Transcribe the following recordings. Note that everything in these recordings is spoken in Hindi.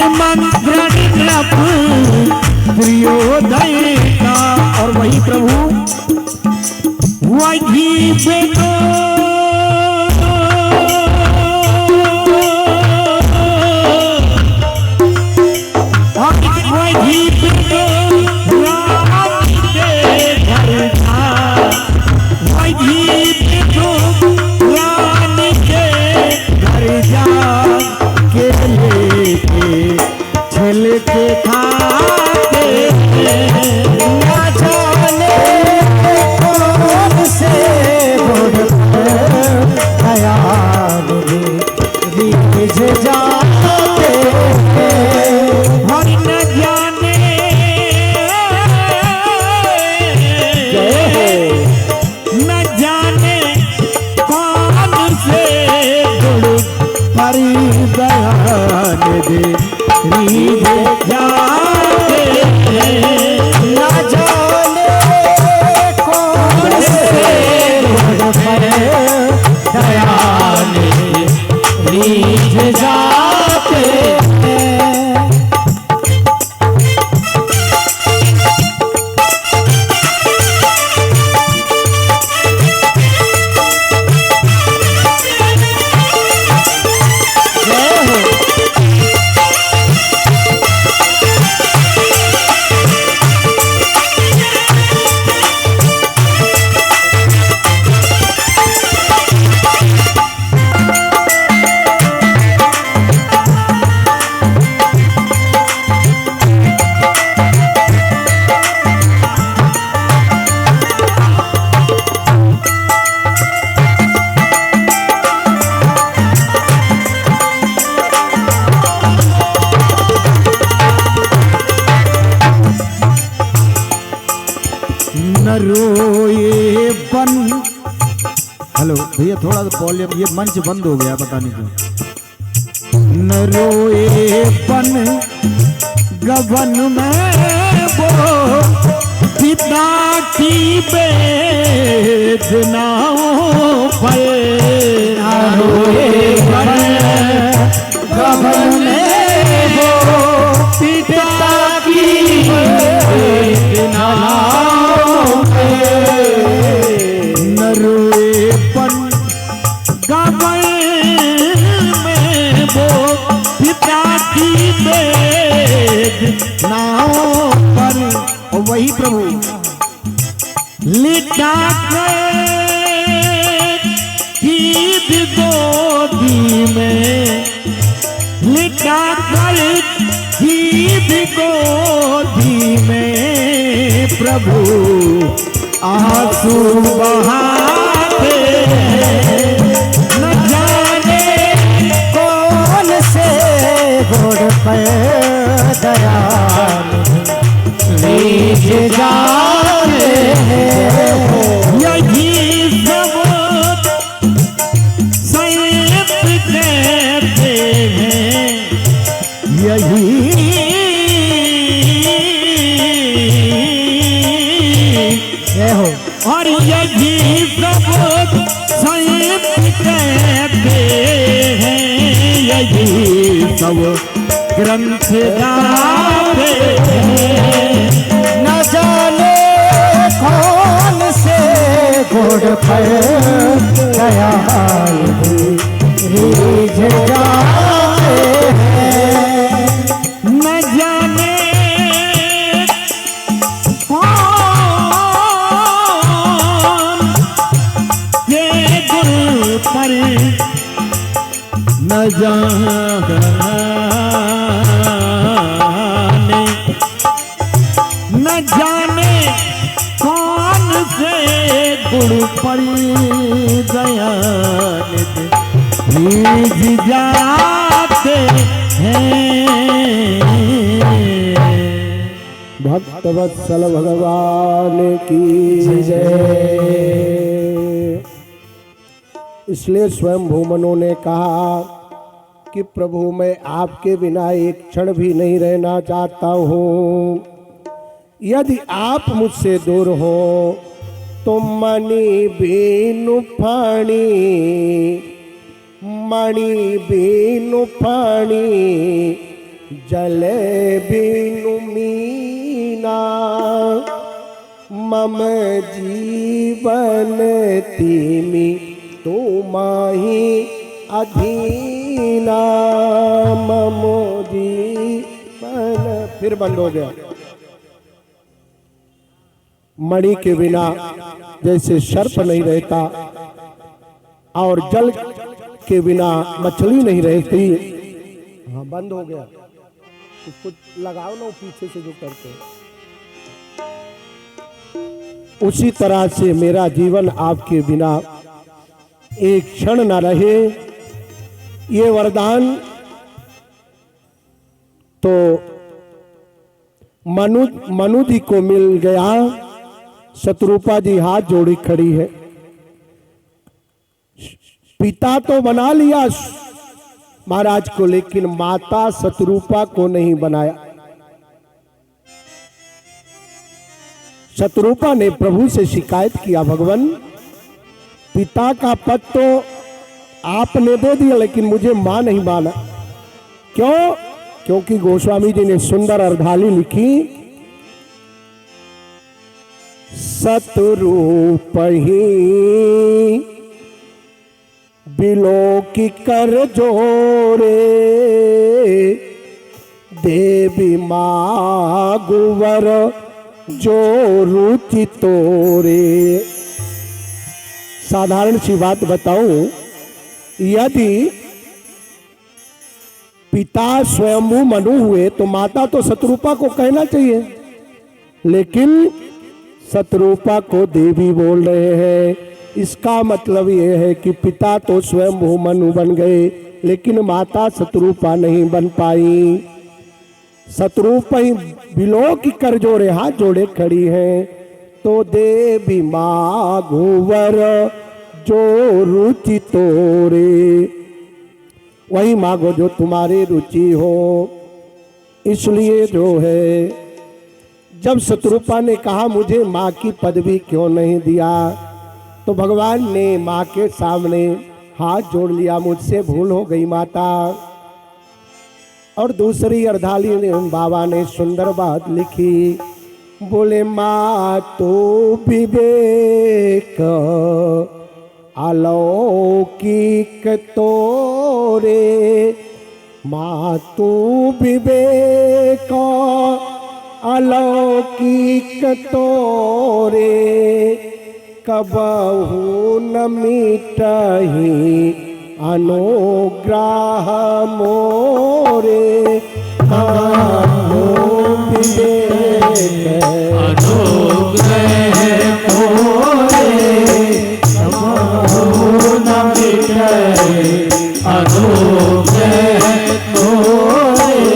आमंत्रण नभ प्रियोदय का। और वही प्रभु वही बेटो वही बेटो राम के घर था। वही बेटो राम के घर जा के लेके छल के खाते ना जाने कौन से खयाल रीझ जाते और न जाने न जाने कौन से गुरु परिदान दे रीझ जाते न जाने कौन से गुरु परिदान रीझ जाते। रोए बन। हेलो भैया थोड़ा सा वॉल्यूम, ये मंच बंद हो गया पता नहीं क्यों। न रोए बन गगन में वो पिता की वेदनाओं पर। न रोए बन गगन में वो पिता की वेदनाओं न रोएपन गगन में वो पिता की वेदनाओं पर। और वही प्रभु लिटा गीत गोदी में लिटा कर गीत गोदी में प्रभु आंसू बहाते न जाने कौन से घोड़ पे दयाल रीझ जाते यही सब संत कहते हैं। यही और यही सब संत कहते हैं। यही सब ग्रंथ गाते हैं। न जाने कौन से घोड़ पर दयाल रीझ जाते हैं। न जाने पर न जाने न जाने कौन से गुरु पर दयानिधि रीझ जाते हैं। भक्तवत्सल भगवान की जय। इसलिए स्वयं भूमनों ने कहा कि प्रभु मैं आपके बिना एक क्षण भी नहीं रहना चाहता हूँ। यदि आप मुझसे दूर हो तो मणि बीनु फाणी मणि बीनु फाणी जले बिनु मीना मम जीवन तिमि तुमाही अधीना मम जीवन। फिर बंद हो गया। मणि के बिना जैसे सर्प नहीं रहता और जल के बिना मछली नहीं रहती। हाँ बंद हो गया। उसको लगाओ ना पीछे से जो करते हैं। उसी तरह से मेरा जीवन आपके बिना एक क्षण न रहे, ये वरदान तो मनु जी को मिल गया। शत्रुपा जी हाथ जोड़ी खड़ी है। पिता तो बना लिया महाराज को, लेकिन माता शत्रुपा को नहीं बनाया। शत्रुपा ने प्रभु से शिकायत किया, भगवान पिता का पद तो आपने दे दिया, लेकिन मुझे मां नहीं माना। क्यों? क्योंकि गोस्वामी जी ने सुंदर अर्धाली लिखी, सतरूप ही बिलोकी कर जोरे देवी मागुवर जो रुचि तोरे। साधारण सी बात बताऊं, यदि पिता स्वयंभू मनु हुए तो माता तो शत्रुपा को कहना चाहिए, लेकिन शत्रुपा को देवी बोल रहे हैं। इसका मतलब यह है कि पिता तो स्वयंभू मनु बन गए, लेकिन माता शत्रुपा नहीं बन पाई। शत्रुपा ही बिलोक कर जोड़े हाथ जोड़े खड़ी हैं, तो देवी मागुवर जो रुचि तोरे, वही मांगो जो तुम्हारी रुचि हो। इसलिए जो है, जब शत्रुपा ने कहा मुझे माँ की पदवी क्यों नहीं दिया, तो भगवान ने माँ के सामने हाथ जोड़ लिया, मुझसे भूल हो गई माता। और दूसरी अर्धाली ने बाबा ने सुंदर बात लिखी, बोले माँ तो विवेक अलौकिक तोरे, माँ तू विवेक अलौकिक तोरे, कबहू न मिटहि अनुग्रह मोरे। कबहू विवेक अनुग्रह मोरे, कबहू न मिटहि अनुग्रह मोरे।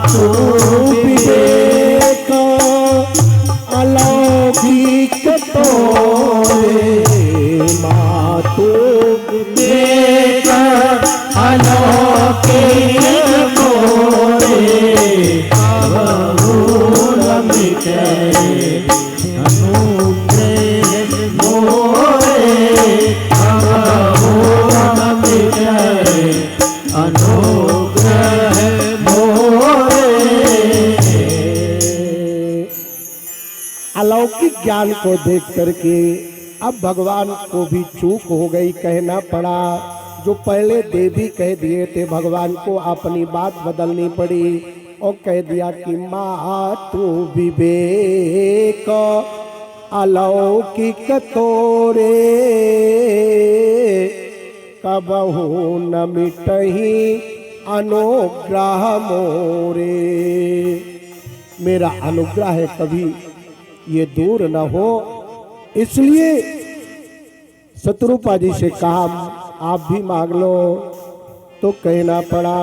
तू विवेक अलौकिक तोरे, मातु विवेक अलौकिक तोरे, कबहू न मिटहि अनुग्रह मोरे, कबहू न मिटहि अनुग्रह मोरे। अलौकिक ज्ञान को देख करके अब भगवान को भी चूक हो गई, कहना पड़ा। जो पहले देवी कह दिए थे, भगवान को अपनी बात बदलनी पड़ी और कह दिया कि माँ तू विवेक अलौकिक तोरे, कबहू न मिटहि अनुग्रह मोरे। मेरा अनुग्रह है, कभी ये दूर न हो। इसलिए शत्रुपा जी से कहा आप भी मांग लो, तो कहना पड़ा।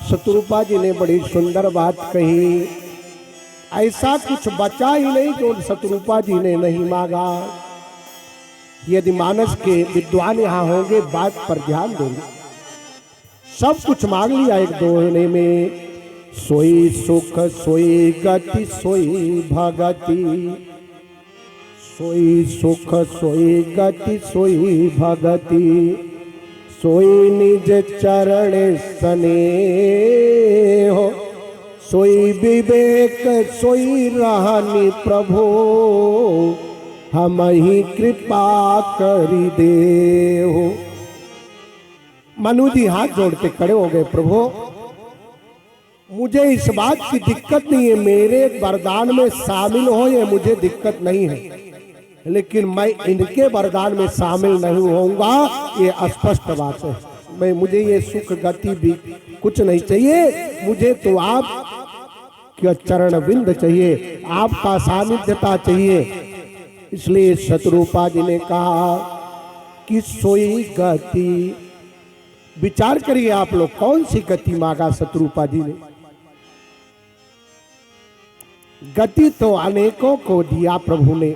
शत्रुपा जी ने बड़ी सुंदर बात कही, ऐसा कुछ बचा ही नहीं जो शत्रुपा जी ने नहीं मांगा। यदि मानस के विद्वान यहाँ होंगे बात पर ध्यान देंगे। सब कुछ मांग लिया एक दोहे में, सोई सुख सोई गति सोई भगति, सोई सुख सोई गति सोई भगति, सोई निज चरण सने सोई विवेक सोई रहनी प्रभु, हम ही कृपा करी दे हो। मनु जी हाथ जोड़ के खड़े हो गए, प्रभु मुझे इस बात की दिक्कत नहीं है, मेरे वरदान में शामिल हो ये मुझे दिक्कत नहीं है, लेकिन मैं इनके वरदान में शामिल नहीं होऊंगा, ये स्पष्ट बात है। मैं मुझे ये सुख गति भी कुछ नहीं चाहिए, मुझे तो आप क्या चरण बिंद चाहिए, आपका सानिध्यता चाहिए। इसलिए शत्रुपा जी ने कहा कि सोई गति, विचार करिए आप लोग, कौन सी गति मांगा शत्रुपा जी ने? गति तो अनेकों को दिया प्रभु ने,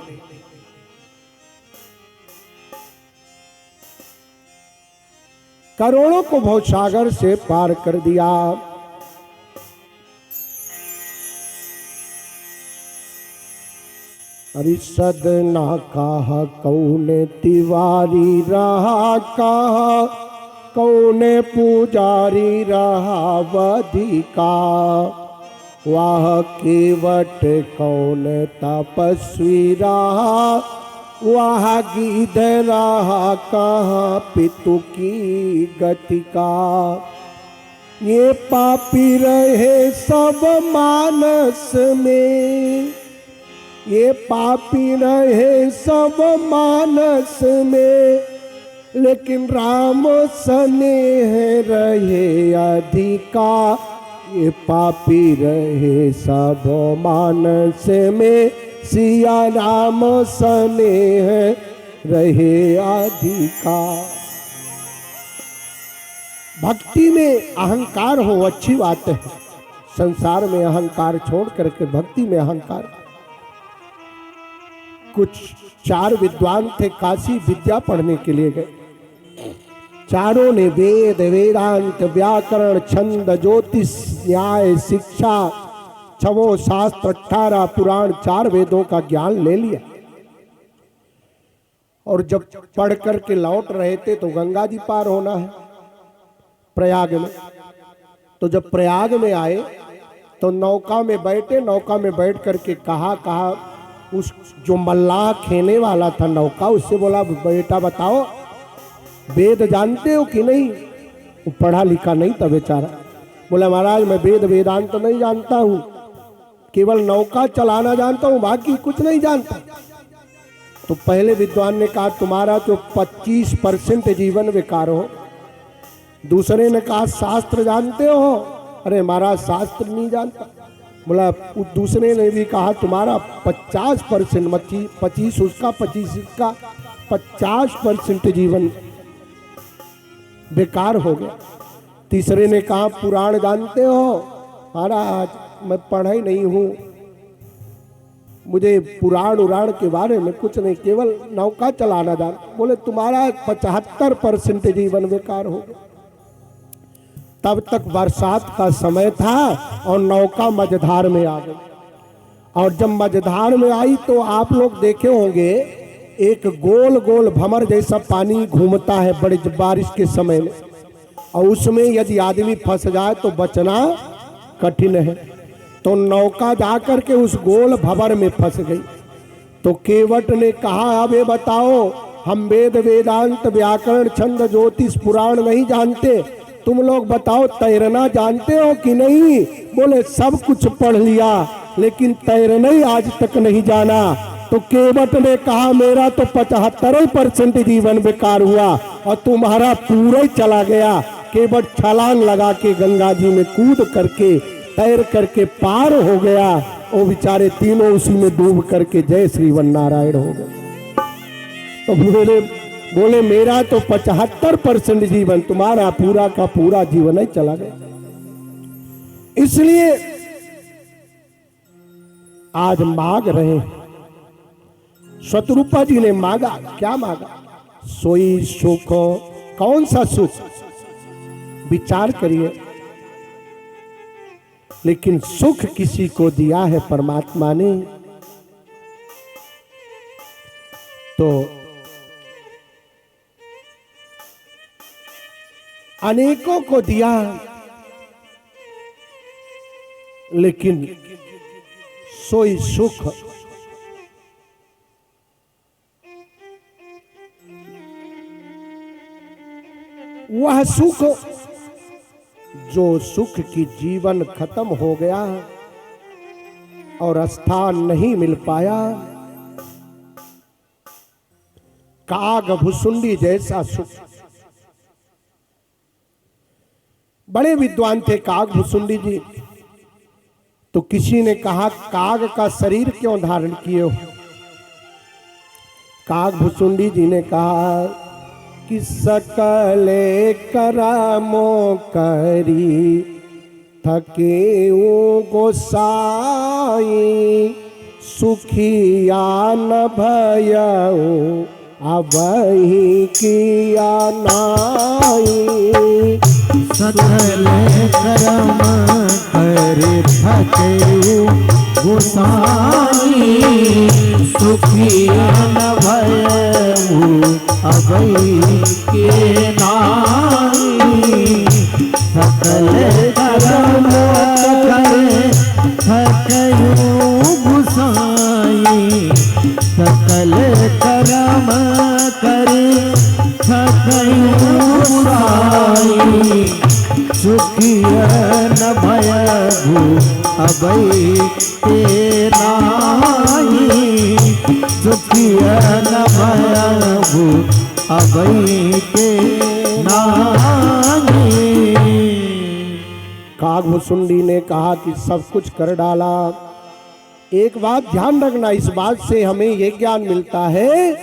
करोड़ों को भवसागर से पार कर दिया। अरिषद ना कहा कौन तिवारी रहा, कहा कौन पुजारी रहा वधि का, वाह केवट कौन तपस्वी रहा, वह गीध रहा कहाँ पितु की गति का। ये पापी रहे सब मानस में, ये पापी रहे सब मानस में, लेकिन राम स्नेह रहे अधिका। ये पापी रहे सब मानस में, सिया राम स्नेह रहे अधिका। भक्ति में अहंकार हो अच्छी बात है, संसार में अहंकार छोड़ करके भक्ति में अहंकार। कुछ 4 विद्वान थे, काशी विद्या पढ़ने के लिए गए। चारों ने वेद वेदांत व्याकरण छंद ज्योतिष न्याय शिक्षा 6 शास्त्र 18 पुराण 4 वेदों का ज्ञान ले लिया। और जब पढ़ करके लौट रहे थे तो गंगा जी पार होना है प्रयाग में। तो जब प्रयाग में आए तो नौका में बैठे, नौका में बैठ करके कहा उस जो मल्लाह खेने वाला था नौका, उससे बोला बेटा बताओ वेद जानते हो कि नहीं? वो पढ़ा लिखा नहीं था बेचारा। बोला महाराज मैं वेद वेदांत तो नहीं जानता हूँ, केवल नौका चलाना जानता हूँ, बाकी कुछ नहीं जानता। तो पहले विद्वान ने कहा तुम्हारा जो 25% जीवन बेकार हो। दूसरे ने कहा शास्त्र जानते हो? अरे महाराज शास्त्र नहीं जानता। बोला दूसरे ने भी कहा तुम्हारा 50% 25 उसका 25 इसका 50% जीवन बेकार हो गया। तीसरे ने कहा पुराण जानते हो? महाराज मैं पढ़ा ही नहीं हूँ, मुझे पुराण उराण के बारे में कुछ नहीं, केवल नौका चलाना जान। बोले तुम्हारा 75% जीवन बेकार हो गया। तब तक बरसात का समय था और नौका मझधार में आ गई। और जब मझधार में आई तो आप लोग देखे होंगे एक गोल गोल भंवर जैसा पानी घूमता है बड़े बारिश के समय में, और उसमें यदि आदमी फंस जाए तो बचना कठिन है। तो नौका जाकर के उस गोल भंवर में फंस गई। तो केवट ने कहा अब ये बताओ हम वेद वेदांत व्याकरण छंद ज्योतिष पुराण नहीं जानते, तुम लोग बताओ तैरना जानते हो कि नहीं? बोले सब कुछ पढ़ लिया लेकिन तैरना ही आज तक नहीं जाना। तो केवट ने कहा मेरा तो 75% जीवन बेकार हुआ और तुम्हारा पूरा ही चला गया। केवट छलांग लगा के गंगा जी में कूद करके तैर करके पार हो गया। वो बेचारे तीनों उसी में डूब करके जय श्रीवन नारायण हो गए। तो बोले मेरा तो 75% जीवन, तुम्हारा पूरा का पूरा जीवन ही चला गया। इसलिए आज मांग रहे शत्रुपा जी ने मांगा, क्या मांगा? सोई सुख। कौन सा सुख? विचार करिए। लेकिन सुख किसी को दिया है परमात्मा ने, तो अनेकों को दिया। लेकिन सोई सुख वह सुख जो सुख की जीवन खत्म हो गया और स्थान नहीं मिल पाया, काग भुसुंडी जैसा सुख। बड़े विद्वान थे काग भुसुंडी जी। तो किसी ने कहा काग का शरीर क्यों धारण किए हो? काग भुसुंडी जी ने कहा कि सकले करमो करी थके गोसाई, सुखिया न भयऊ अबही किया नाई। सकले करम करे थके गोसाई, सुखिया न भयऊ अबही के नाई। सकले करम करे थके गोसाई, सकले करम करे थके गोसाई, सुखिया न भयऊ अबही के नाई। सुखिया न भयऊ अबही के नाई। काग भुसुंडी ने कहा कि सब कुछ कर डाला। एक बात ध्यान रखना, इस बात से हमें यह ज्ञान मिलता है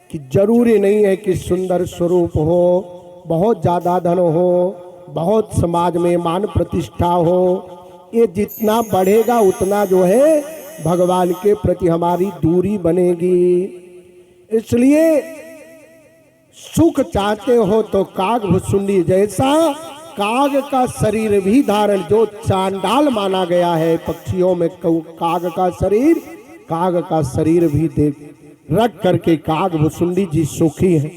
कि जरूरी नहीं है कि सुंदर स्वरूप हो, बहुत ज्यादा धन हो, बहुत समाज में मान प्रतिष्ठा हो। ये जितना बढ़ेगा उतना जो है भगवान के प्रति हमारी दूरी बनेगी। इसलिए सुख चाहते हो तो काग भुसुंडी जैसा काग का शरीर भी धारण, जो चांडाल माना गया है पक्षियों में काग का शरीर भी देख रख करके काग भुसुंडी जी सुखी हैं।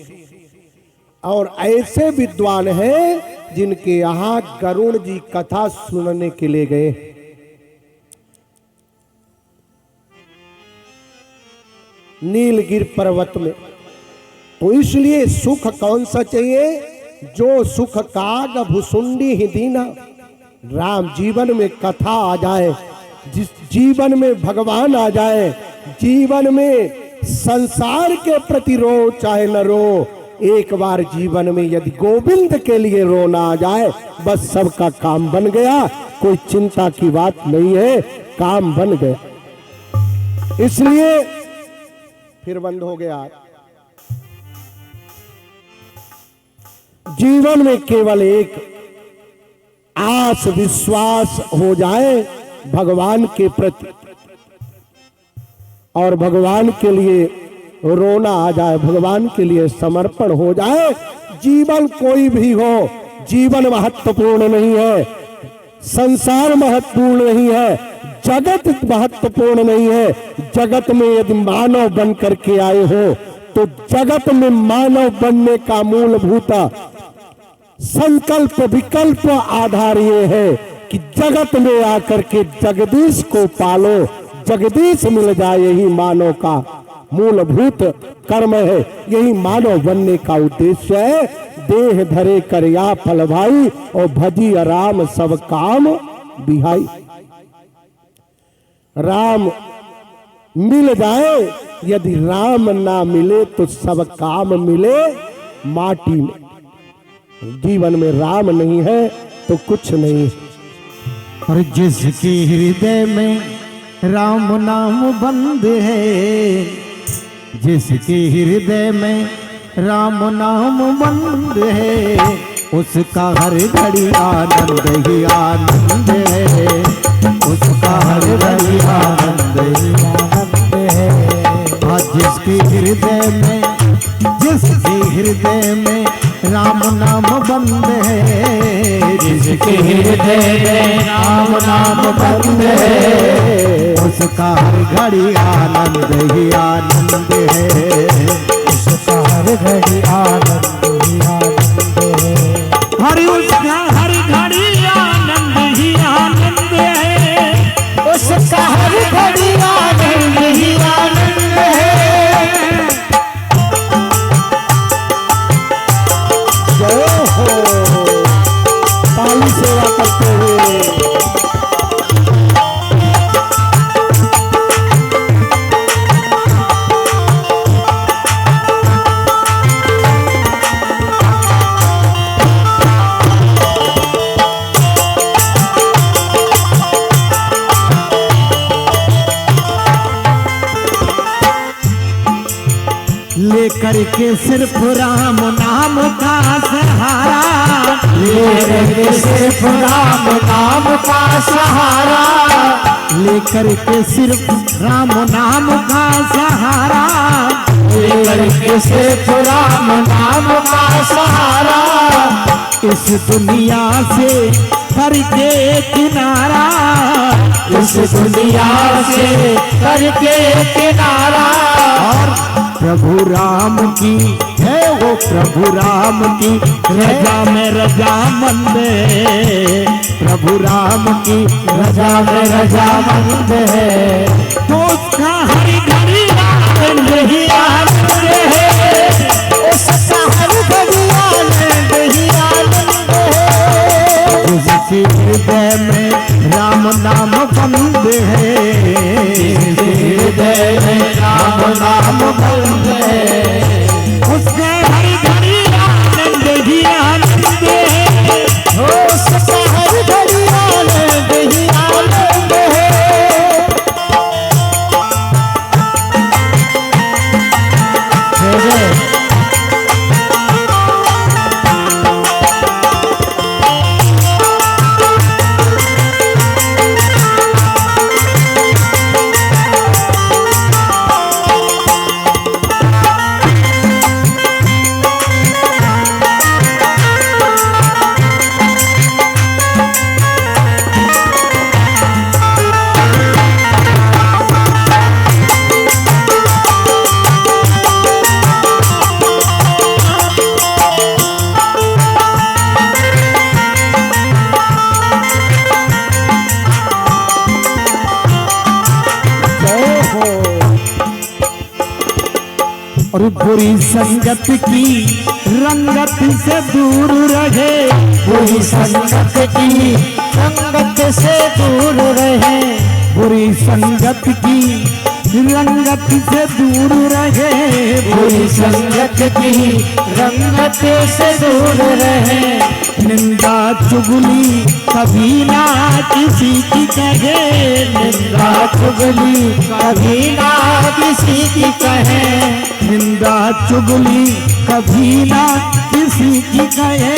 और ऐसे विद्वान हैं जिनके यहाँ गरुड़ जी कथा सुनने के लिए गए। नीलगिर पर्वत में। तो इसलिए सुख कौन सा चाहिए? जो सुख काग भुसुंडी ही दीना। राम जीवन में कथा आ जाए, जिस जीवन में भगवान आ जाए, जीवन में संसार के प्रति रो चाहे न रो, एक बार जीवन में यदि गोविंद के लिए रोना आ जाए, बस सबका काम बन गया। कोई चिंता की बात नहीं है, काम बन गया। इसलिए फिर बंद हो गया। जीवन में केवल एक आस विश्वास हो जाए भगवान के प्रति, और भगवान के लिए रोना आ जाए, भगवान के लिए समर्पण हो जाए। जीवन कोई भी हो, जीवन महत्वपूर्ण नहीं है, संसार महत्वपूर्ण नहीं है, जगत महत्वपूर्ण नहीं है। जगत में यदि मानव बन करके आए हो तो जगत में मानव बनने का मूलभूत संकल्प विकल्प आधार ये है कि जगत में आकर के जगदीश को पालो, जगदीश मिल जाए। यही मानव का मूलभूत कर्म है, यही मानव बनने का उद्देश्य है। देह धरे कर या फल भाई, और भजी राम सब काम बिहाई। राम मिल जाए, यदि राम ना मिले तो सब काम मिले माटी में। जीवन में राम नहीं है तो कुछ नहीं। और जिसके हृदय में राम नाम बंद है, जिसके हृदय में राम नाम बंद है, उसका हर घड़ी आनंद ही आनंद है। उसका हर घड़ी आनंद ही आनंद है। आज जिसके हृदय में राम नाम बंद है, जिसके हृदय में राम नाम बंद है, उसका हर घड़ी आनंद ही आनंद है। उसका हर घड़ी आनंद ही आनंद है। हरि उसका हर घड़ी आनंद ही आनंद है। की सेवा करते हुए। लेकर के सिर्फ राम नाम का सहारा, लेकर के सिर्फ राम नाम का सहारा, लेकर के सिर्फ राम नाम का सहारा, लेकर के सिर्फ राम नाम का सहारा, इस दुनिया से करके किनारा, इस दुनिया से करके किनारा। और प्रभु राम की है वो, प्रभु राम की रजा में रजामंद है, प्रभु राम की रजा में रजामंद है, तो उसका हर घड़ी आनंद ही आनंद है, उसका हर घड़ी आनंद ही आनंद है। जिसके हृदय में राम नाम बंद है, हृदय में राम नाम बंद है, उसका हर घड़ी आनंद ही आनंद है, उसका हर घड़ी आनंद ही आनंद है। और बुरी संगत की रंगत से दूर रहे, बुरी संगत की संगत से दूर रहे, बुरी संगत की रंगत से दूर रहे, बुरी संगत की रंगत से दूर रहे, निंदा चुगली कभी ना किसी की कहे, निंदा चुगली कभी ना किसी की कहे, निंदा चुगली कभी ना किसी की कहे,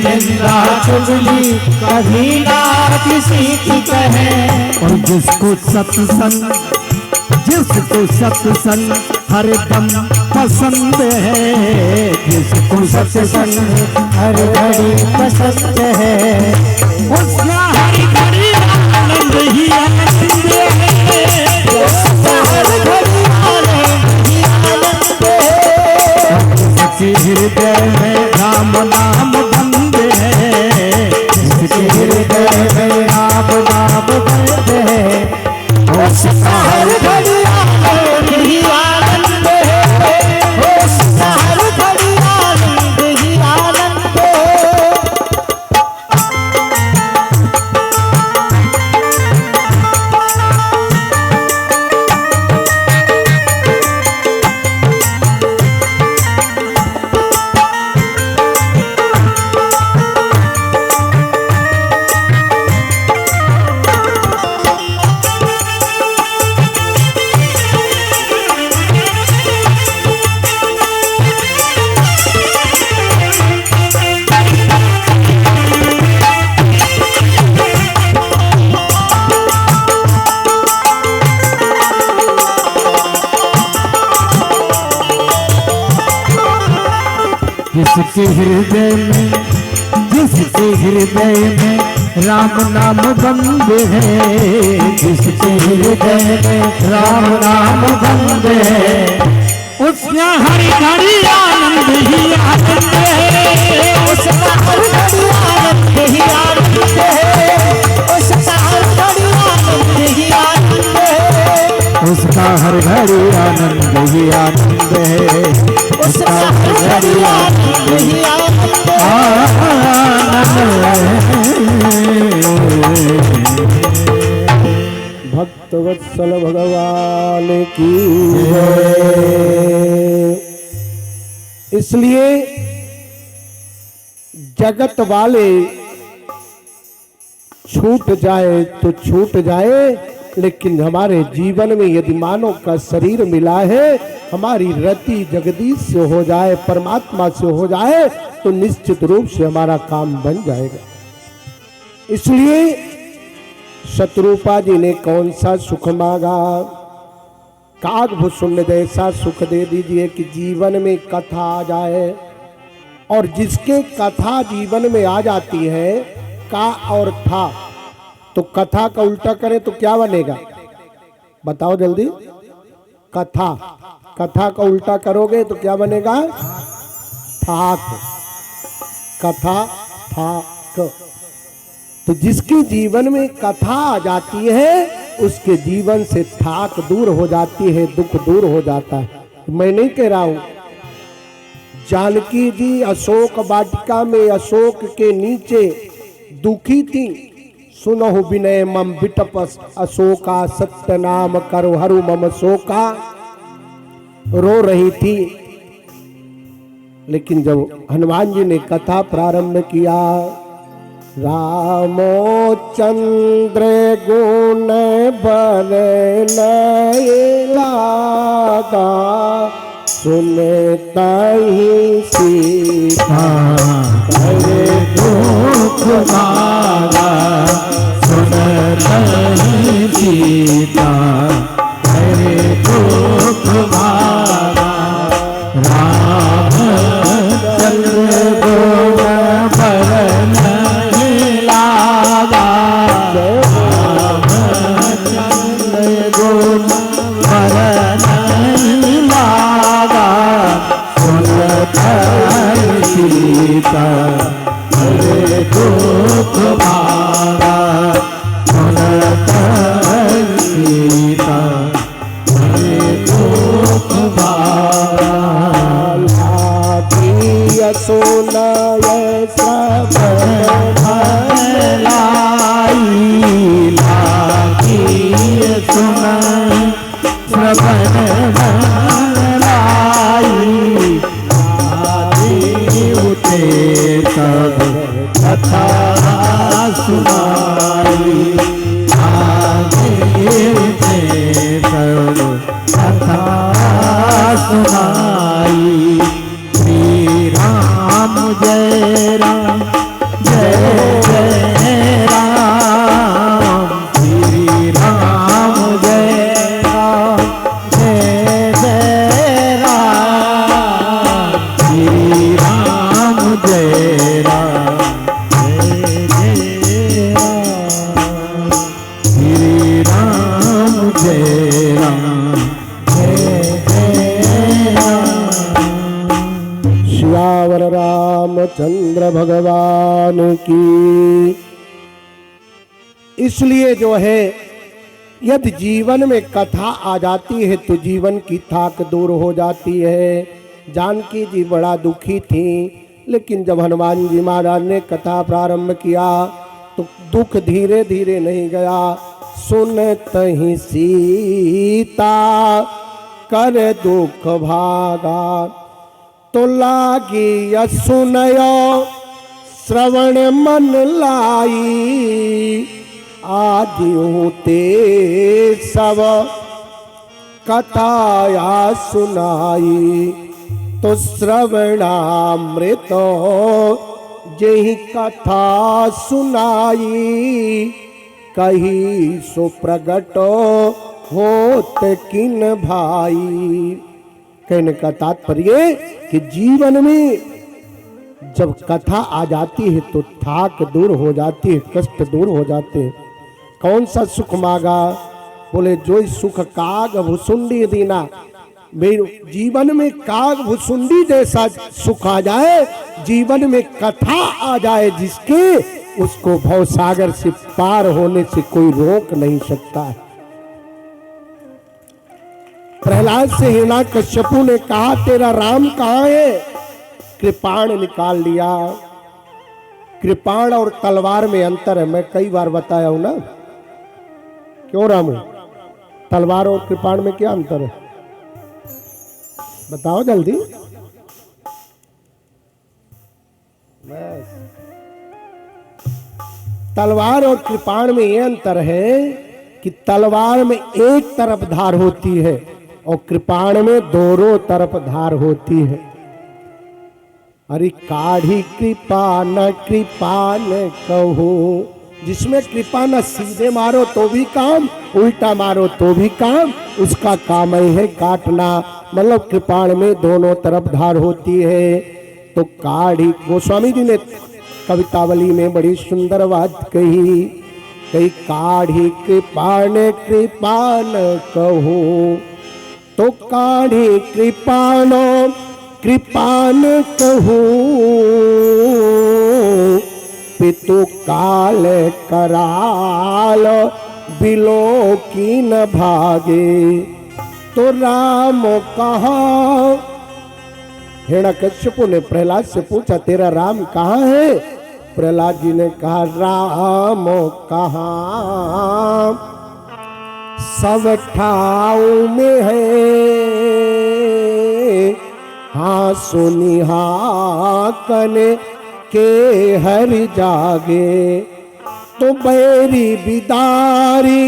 निंदा चुगली कभी ना किसी की कहे। और जिसको सत्संग, जिसको सत्संग हरदम पसंद है, जिसको सत्संग हर घड़ी पसंद है, उसका हर घड़ी आनंद ही आनंद है, उसका हर घड़ी आनंद ही आनंद है। जिसके हृदय में राम नाम बंद है, जिसके हृदय में राम नाम बंद है, उसका हर घड़ी आनंद ही आनंद है, उसका हर घड़ी आनंद ही आनंद है। जिसके हृदय में, जिसके हृदय में राम नाम बंद है, जिसके हृदय में राम नाम बंद है, उसका हर घड़ी आनंद ही आनंद है, उसका हर घड़ी आनंद ही आनंद है, उसका हर घड़ी आनंद ही आनंद है, उसका हर घड़ी आनंद ही आनंद आनंद है, उसका हरि आनंद ही आनंद भक्त वत्सल भगवान की जय। इसलिए जगत वाले छूट जाए तो छूट जाए, लेकिन हमारे जीवन में यदि मानव का शरीर मिला है, हमारी रति जगदीश से हो जाए, परमात्मा से हो जाए, तो निश्चित रूप से हमारा काम बन जाएगा। इसलिए शत्रुपा जी ने कौन सा सुख मांगा? कागभूषण जैसा सुख दे दीजिए कि जीवन में कथा आ जाए। और जिसके कथा जीवन में आ जाती है, का और था, तो कथा का उल्टा करें तो क्या बनेगा? बताओ जल्दी। कथा, कथा का उल्टा करोगे तो क्या बनेगा? थाक। कथा थाक। तो जिसके जीवन में कथा आ जाती है, उसके जीवन से थाक दूर हो जाती है, दुख दूर हो जाता है। मैं नहीं कह रहा हूं, जानकी जी अशोक वाटिका में अशोक के नीचे दुखी थी। सुनहु विनय मम विटपस अशोका, सत्य नाम करो हरु मम शोका, रो रही थी। लेकिन जब हनुमान जी ने कथा प्रारंभ किया, रामचंद्र गुण बरनए लागा, सुनता ही सीता करे दुख भागा, सुनता ही सीता करे दुख भागा। रामचंद्र गुण बरनए लागा, रामचंद्र गुण बरनए लागा, सुनता सीता करे दुख भागा, सुनता सीता करे दुख भागा। सुनय सब लाई, लागी सुनय श्रवण लाई, आदि उठे सब कथा सुनाई, आदि उठे सब कथा सुनाई। राम जय राम, जय जय राम, श्री राम जय राम, जय जय राम, श्री राम जय राम, जय जय राम, श्री राम जय राम, जय जय राम। श्यावर रामचंद्र भगवान की। इसलिए जो है, यदि जीवन में कथा आ जाती है तो जीवन की थाक दूर हो जाती है। जानकी जी बड़ा दुखी थी, लेकिन जब हनुमान जी महाराज ने कथा प्रारंभ किया तो दुख धीरे धीरे नहीं गया। सुनतहि सीता कर दुख भागा, तो लागी सुनयो श्रवण मन लाई, आदि होते सब कथाया सुनाई, तो श्रवणामृत जही कथा सुनाई, कही सो प्रगट होत किन भाई। कहने का तात्पर्य कि जीवन में जब कथा आ जाती है तो थाक दूर हो जाती है, कष्ट दूर हो जाते हैं। कौन सा सुख मांगा? बोले जो सुख काग भुसुंडी दीना। मेरे जीवन में काग भुसुंडी जैसा सुख आ जाए, जीवन में कथा आ जाए जिसके, उसको भवसागर से पार होने से कोई रोक नहीं सकता है। प्रहलाद से हिरण्याकश्यपु ने कहा तेरा राम कहाँ है? कृपाण निकाल लिया। कृपाण और तलवार में अंतर है, मैं कई बार बताया हूं ना। क्यों रामू, तलवार और कृपाण में क्या अंतर है? बताओ जल्दी। बस, तलवार और कृपाण में यह अंतर है कि तलवार में एक तरफ धार होती है और कृपाण में दोनों तरफ धार होती है। अरे काढ़ी कृपा न कहो, जिसमें कृपा न सीधे मारो तो भी काम, उल्टा मारो तो भी काम, उसका काम है काटना। मतलब कृपाण में दोनों तरफ धार होती है। तो काढ़ी, गोस्वामी जी ने कवितावली में बड़ी सुंदर बात कही, कई काढ़ी कृपाण कहो, तो काढ़ी कृपाण कहो, पितु काल कराल बिलो की न भागे, तो राम कहाँ? हिरण्याकश्यपु ने प्रहलाद से पूछा तेरा राम कहाँ है? प्रहलाद जी ने कहा राम कहाँ, सब ठाव में है, हाँ सुनी हाँ कने के हरि जागे, तो बैरी बिदारी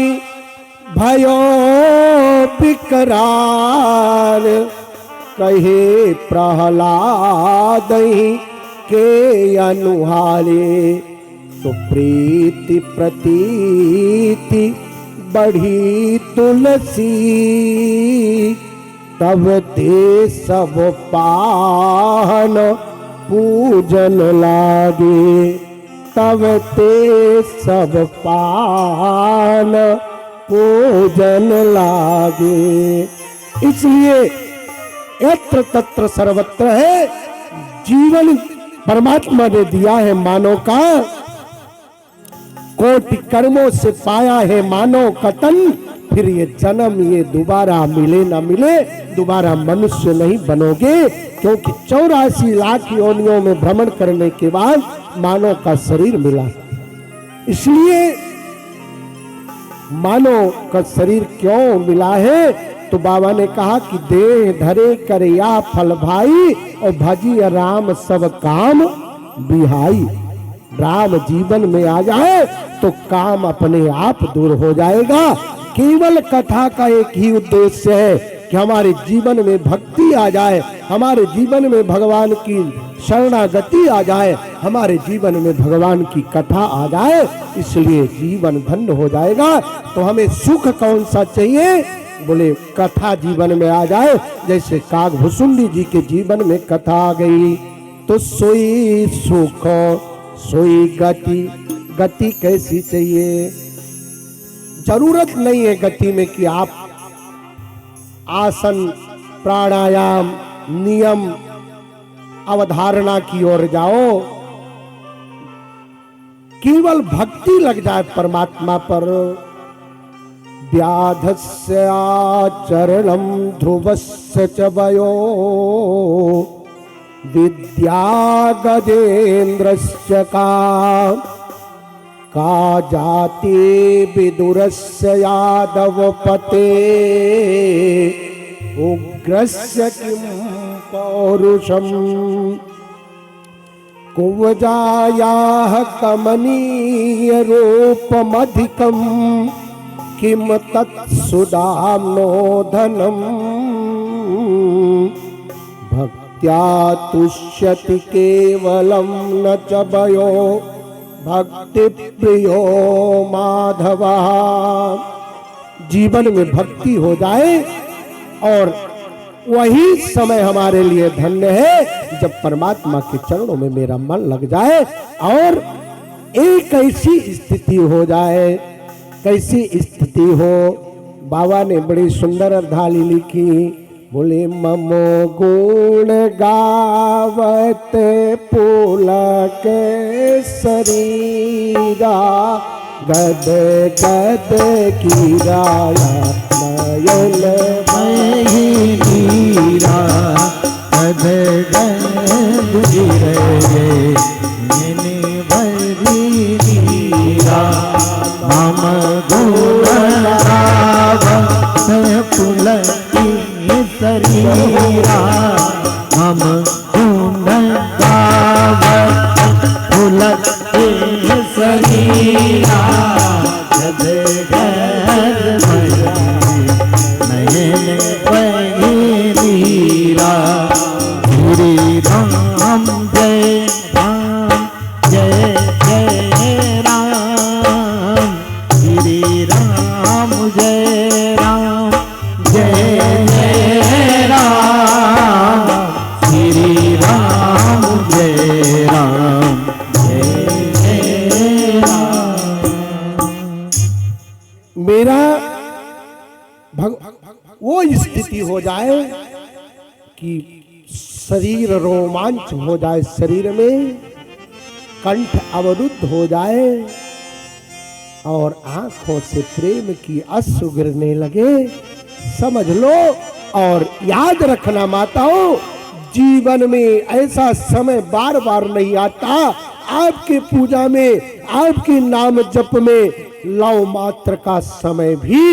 भयो बिकरार, कहे प्रहलाद के अनुहारे, तो प्रीति प्रतीति बढ़ी तुलसी, तब ते सब पाहन पूजन लागे, तब ते सब पान पूजन लागे। इसलिए यत्र तत्र सर्वत्र है, जीवन परमात्मा ने दिया है मानव का, कोटि कर्मों से पाया है मानव का तन, फिर ये जन्म ये दोबारा मिले ना मिले, दोबारा मनुष्य नहीं बनोगे, क्योंकि 84 लाख योनियों में भ्रमण करने के बाद मानव का शरीर मिला। इसलिए मानव का शरीर क्यों मिला है? तो बाबा ने कहा कि देह धरे कर या फल भाई, और भजी राम सब काम बिहाई। राम जीवन में आ जाए तो काम अपने आप दूर हो जाएगा। केवल कथा का एक ही उद्देश्य है कि हमारे जीवन में भक्ति आ जाए, हमारे जीवन में भगवान की शरणागति आ जाए, हमारे जीवन में भगवान की कथा आ जाए, इसलिए जीवन धन्य हो जाएगा। तो हमें सुख कौन सा चाहिए? बोले कथा जीवन में आ जाए। जैसे कागभुसुंडी जी के जीवन में कथा आ गई तो सोई सुख सोई गति। गति कैसी चाहिए? जरूरत नहीं है गति में कि आप आसन प्राणायाम नियम अवधारणा की ओर जाओ, केवल भक्ति लग जाए परमात्मा पर। व्याधस्य आचरणं ध्रुवस्य च वयो, विद्या गजेन्द्रस्य का जाति विदुरस्य यादवपते, उग्रस्य किं पौरुषम, कुवजायाः कमनीय रूपमधिकम्, किम तत्सुदाम्नो धनम्, भक्त्या तुष्यति केवलं न च भयो, भक्ति प्रियो माधवा। जीवन में भक्ति हो जाए और वही समय हमारे लिए धन्य है जब परमात्मा के चरणों में मेरा मन लग जाए और एक ऐसी स्थिति हो जाए। कैसी स्थिति हो? बाबा ने बड़ी सुंदर अर्धाली लिखी, बोले ममो गुण गावत पुलक शरीरा, गद गद कीराया नयन मही नीरा कद गंग गिरे मैंने भरी नीरा मम गुण गाव पुलकी शरीरा मम गुण गाव पुलकी शरीरा कद गंग नयन नीरा श्री राम जय जय जय राम श्री राम जय जय राम श्री राम जय राम। मेरा वो स्थिति हो जाए कि शरीर रोमांच हो जाए, शरीर में कंठ अवरुद्ध हो जाए और आंखों से प्रेम की अश्रु गिरने लगे, समझ लो। और याद रखना माताओं, जीवन में ऐसा समय बार बार नहीं आता। आपके पूजा में, आपके नाम जप में लव मात्र का समय भी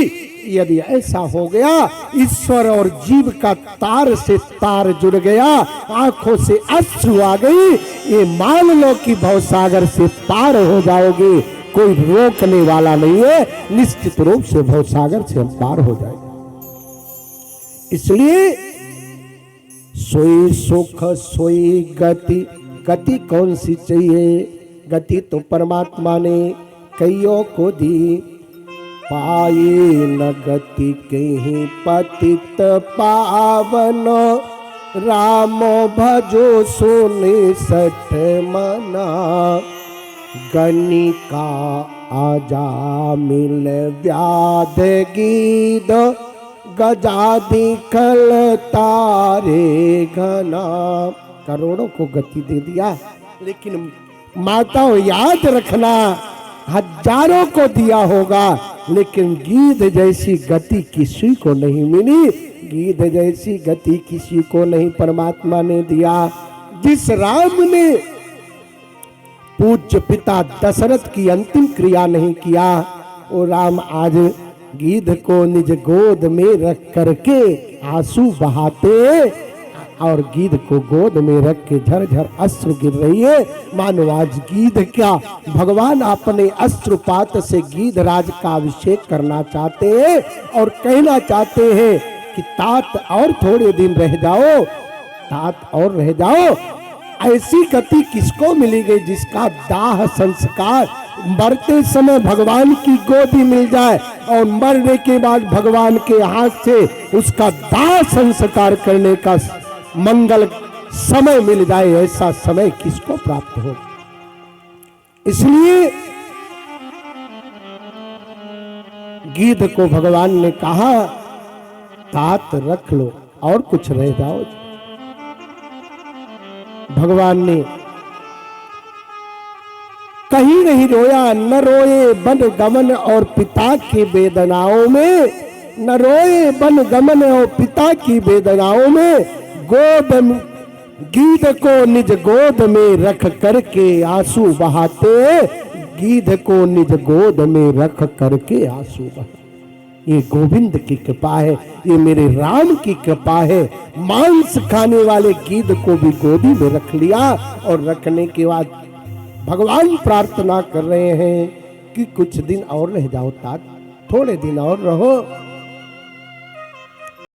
यदि ऐसा हो गया, ईश्वर और जीव का तार से तार जुड़ गया, आंखों से अश्रु आ गई, ये मान लो कि भवसागर से पार हो जाओगे, कोई रोकने वाला नहीं है। निश्चित रूप से भवसागर से हम पार हो जाएंगे। इसलिए सोई सुख सोई गति, गति कौन सी चाहिए? गति तो परमात्मा ने कईयों को दी। पाए न गति कहीं पतित पावन, राम भजो सुनि सठ मना। गणिका आजा मिल व्याध गीद, गजादि खल तारे घना। करोड़ों को गति दे दिया, लेकिन माताओं याद रखना, हजारों को दिया होगा, लेकिन गीध जैसी गति किसी को नहीं मिली। गीध जैसी गति किसी को नहीं परमात्मा ने दिया। जिस राम ने पूज्य पिता दशरथ की अंतिम क्रिया नहीं किया, वो राम आज गीध को निज गोद में रख करके आंसू बहाते और गीध को गोद में रख के झरझर अश्रु गिर रही है। मानो आज गीध क्या, भगवान अपने अश्रुपात से गीध राज का अभिषेक करना चाहते हैं और कहना चाहते हैं कि तात और थोड़े दिन रह जाओ, तात और रह जाओ। ऐसी गति किसको मिलेगी जिसका दाह संस्कार मरते समय भगवान की गोदी मिल जाए और मरने के बाद भगवान के हाथ से उसका दाह संस्कार करने का मंगल समय मिल जाए। ऐसा समय किसको प्राप्त हो? इसलिए गीध को भगवान ने कहा तात रख लो और कुछ रह जाओ। भगवान ने कहीं नहीं रोया, न रोए बन गमन और पिता की वेदनाओं में, न रोए बन गमन और पिता की वेदनाओं में। गोद गीध को निज गोद में रख करके आंसू बहाते, गीध को निज गोद में रख करके आंसू बहाते। ये गोविंद की कृपा है, ये मेरे राम की कृपा है। मांस खाने वाले गीध को भी गोदी में रख लिया और रखने के बाद भगवान प्रार्थना कर रहे हैं कि कुछ दिन और रह जाओ तात, थोड़े दिन और रहो।